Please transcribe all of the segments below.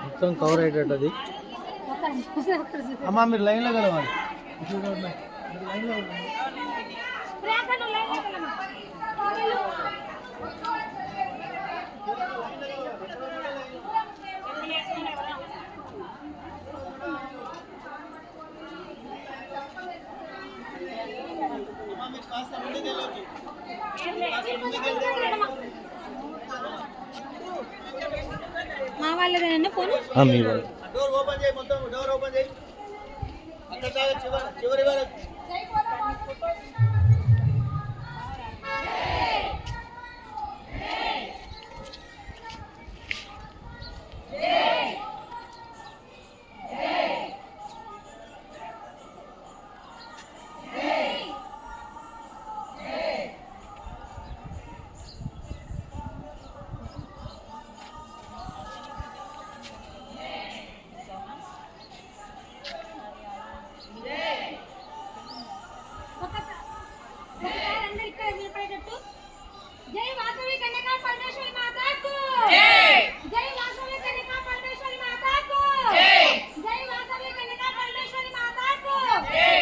మొత్తం కవర్ అయ్యేటట్టు అది అమ్మా మీరు లైన్లో కలవాలి మా వాళ్ళదేనా ఫోన్ మీ వాళ్ళు డోర్ ఓపెన్ చేయి మొత్తం డోర్ ఓపెన్ చేయి అక్కడ దాకా చివరి వరకు జై వాసవి కన్యకా పరమేశ్వరి మాతాకు జై వాసవి కన్యకా పరమేశ్వరి మాతాకు జై వాసవి కన్యకా పరమేశ్వరి మాతాకు జై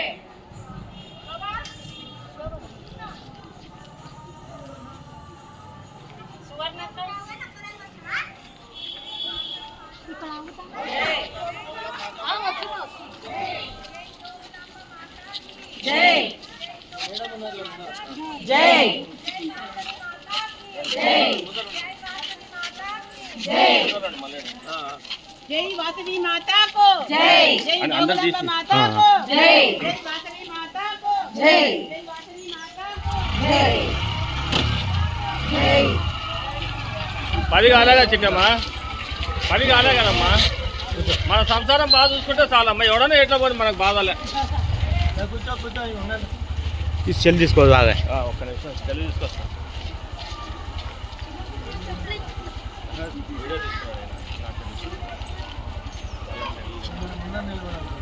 జై जय वासवी माता को जय जय जगदम्बा माता को जय जय वासवी माता को जय जय वासवी माता को जय जय 10 కాలేగా చిన్నమ్మా 10 కాలే కదమ్మా మన సంసారం బాగా చూసుకుంటే చాలమ్మా ఎవడన్నా ఎట్లా పోయి మనకు బాధలే కూర్చో కూర్చో ఉండండి సెల్ తీసుకోవాలి బాగా ఒక్క నిమిషం సెల్ తీసుకొస్తా వీడియో తీసుకోవాలి నిన్న నిలబడాలి